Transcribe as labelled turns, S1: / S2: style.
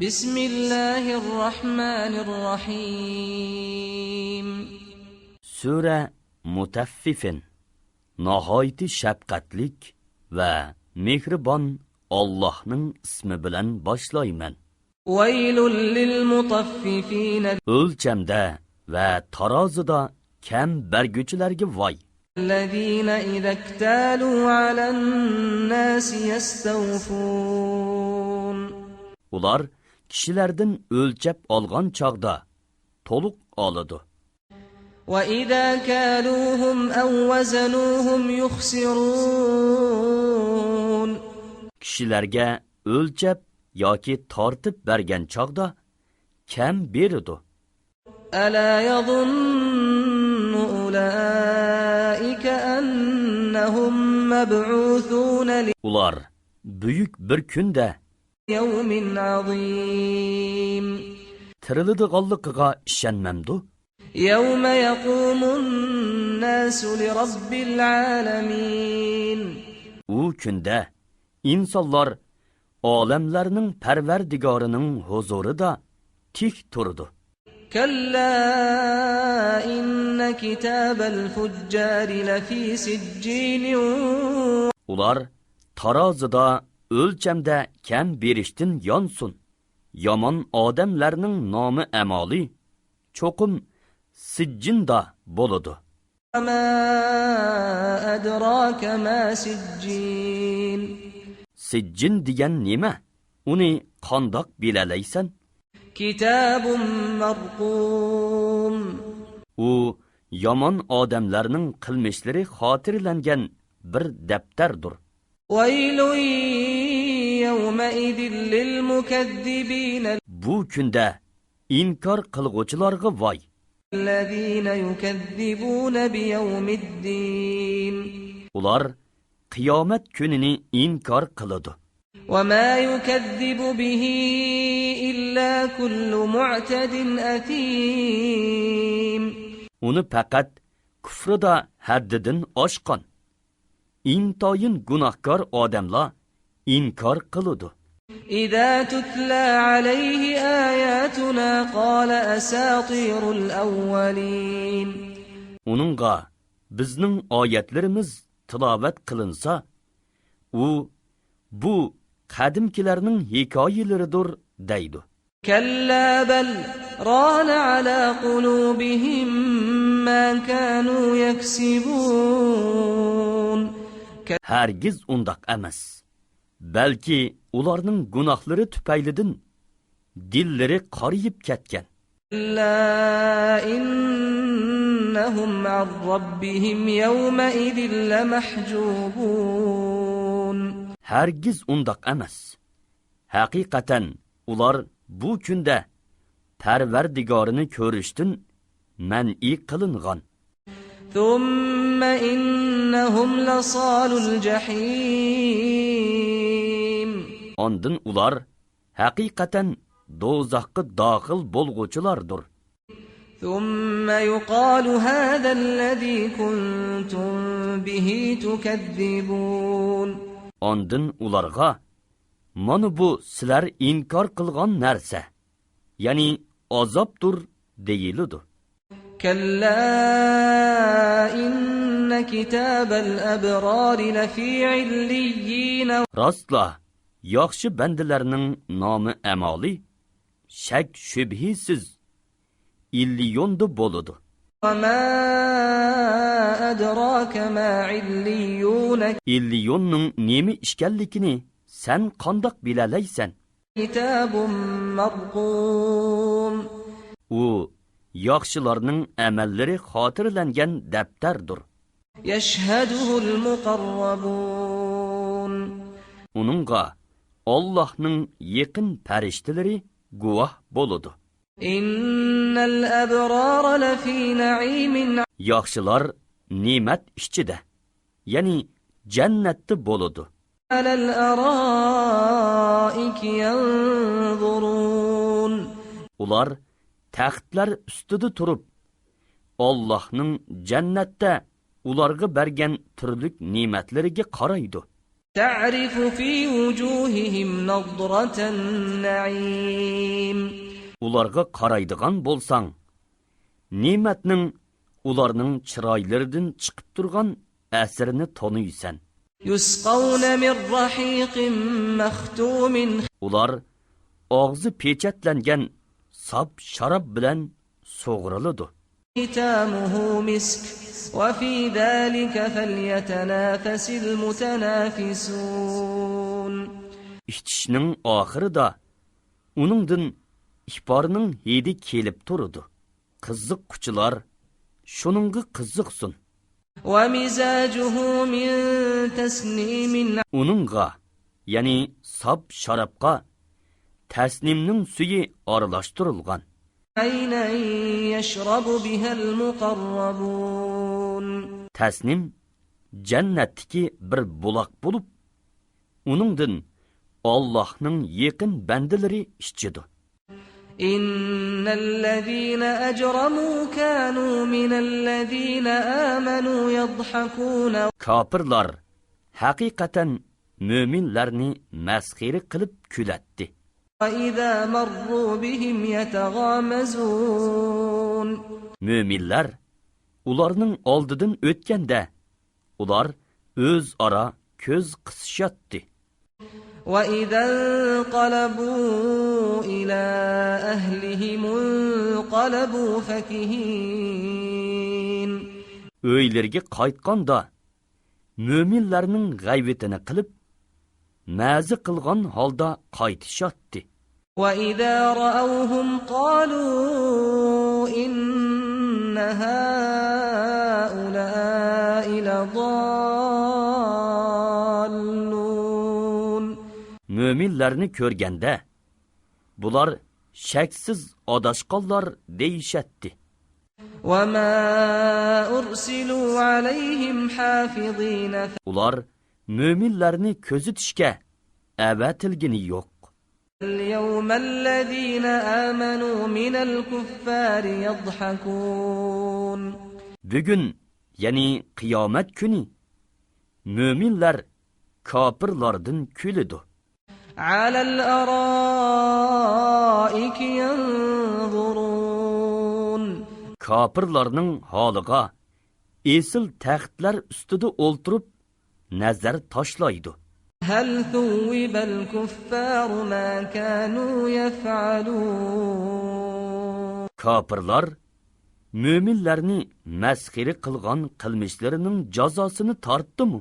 S1: Bismillahirrahmanirrahim.
S2: Sura Mutaffifin, nihoyati shafqatlik va mehribon Allohning ismi bilan boshlayman.
S1: Vaylul lil mutaffifin.
S2: O'lchamda va tarozida kam berguchilarga voy.
S1: Allazina idza iktalu alan nas yastawfun.
S2: Ular kishilardan o'lchab olgan chog'da to'liq oladi.
S1: Va idza kaluhum aw wazanuhum yukhsirun.
S2: Kishilarga o'lchab yoki tortib bergan chog'da kam beradi.
S1: Ala yadhunnu ulaika annahum mab'uthun li
S2: Ular buyuk bir kunda
S1: yawmin azim.
S2: tiriladiganligiga ishonmamdu.
S1: Yawma yaqumun nasu li rabbil alamin.
S2: U kunda insonlar olamlarning parvardigorining huzurida tik turdi.
S1: Kalla inna kitabal fujjari lafi sijjin.
S2: Ular tarozida o'lchamda kam berishdan yonsun. Yomon odamlarning nomi amoli cho'qim sijjinda bo'ladi.
S1: Ma adraka ma sijjin.
S2: Sijjin degan nima? Uni qandoq bilalaysan?
S1: Kitabun marqum.
S2: U yomon odamlarning qilmishlari xotirlangan bir daftardir.
S1: Vaylun yawma idil lil mukaththibin.
S2: Bu kunda inkor qilg'uvchilarga voy.
S1: Allazina yukaththibuna bi yawmiddin.
S2: Ular qiyomat kunini inkor qiladi.
S1: Wa ma yukaththibu bihi illa kullu mu'tadin athim.
S2: Uni faqat kufrida haddidan oshqon, intoyin gunohkor odamlar inkor qiladi.
S1: Idza tutla alayhi ayatuna qala asatirul awwalin.
S2: Uningga bizning oyatlarimiz tilovat qilinsa, u bu qadimkilarning hikoyalaridir deydi.
S1: Kalla bal rana ala qulubihim ma kanu yaksibun.
S2: Hargiz undaq emas. Balki ularning gunohlari tufaylidan dillari qoriyib ketgan.
S1: La innahum an rabbihim yawma idin lamahjubun.
S2: Hargiz undaq emas. Haqiqatan ular bu kunda Parvardigorini ko'rishdan man'i qilingan.
S1: Thumma innahum lasalul jahim.
S2: Ondan ular haqiqatan do'zaxga daxil bo'lg'uchilardir.
S1: Thumma yuqalu hadha alladhi kuntum bihi tukadzibun.
S2: Ondan ularga mana bu sizlar inkor qilgan narsa, ya'ni azobdir deyiladi.
S1: Kalla inna kitabal abrari lafi illiyyin.
S2: Rostla yaxshi bandalarning nomi amoli shak shubhisiz illiyonda bo'ladi.
S1: Wa ma adraka ma illiyun.
S2: Illiyonning nemi ishkanligini sen qandoq bilalaysan?
S1: Kitabun marqum.
S2: U yaxshilarning amallari xotirlangan daftardir.
S1: Yashhaduhul muqarrabun.
S2: Uningga Allohning yaqin farishtalari guvoh bo'ladi.
S1: Innal abrara lafi na'imin.
S2: Yaxshilar ne'mat ichida, ya'ni jannatda bo'ladi.
S1: Alal araiki yanzurun.
S2: Ular taxtlar ustida turib, Allohning jannatda ularga bergan turli ne'matlariga qaraydi.
S1: تعرف في وجوههم نضرة النعيم
S2: Ularga qaraydigan bolsang, ne'matning ularning chiroylaridan chiqib turgan asrini tanıysan.
S1: يسقون من رحيق مختوم
S2: Ular og'zi pechatlangan sap sharob bilan so'g'riladi.
S1: ختامه مسك وفي ذلك فليتنافس المتنافسون
S2: İçishning oxirida uningdan ihborning hidi kelib turadi. Qiziq quchilar shuningga qiziqsin.
S1: ومزاجه من تسنيم
S2: Uningga, ya'ni sap sharobga tasnimning suyi aralashtirilgan.
S1: عينا يشرب بها المقربون
S2: Tasnim jannatdagi bir buloq bo'lib, uningdan Allohning yaqin bandalari ichidi.
S1: إن الذين أجرموا كانوا من الذين آمنوا يضحكون
S2: Kafirlar haqiqatan mo'minlarni masxira qilib kulatdi.
S1: وإذا مروا بهم يتغامزون
S2: Mo'minlar ularning oldidan o'tganda ular o'zaro ko'z qisishatdi.
S1: وإذا انقلبوا إلى أهلهم انقلبوا فكهين
S2: O'ylarga qaytganda mo'minlarning g'ayvetini qilib, ma'zi qilgan holda qaytishatdi.
S1: وإذا رأوهم قالوا إن هؤلاء لضالون
S2: Mo'minlarni ko'rganda bular shaksiz adashqanlar deyishatdi.
S1: وما أرسلوا عليهم حافظين
S2: Ular mo'minlarni ko'zitishga avatilgini yo'q.
S1: اليوم الذين آمنوا من الكفار يضحكون
S2: Bugun, ya'ni qiyomat kuni mo'minlar kofirlardan kuladi.
S1: على الأرائك ينظرون
S2: Kofirlarning holiga esil taxtlar ustida o'ltirib nazar tashlaydi.
S1: هل ثوب الكفار ما كانوا يفعلون
S2: Kofirlar mo'minlarni masxira qilgan qilmishlarining jazosini tortdimi?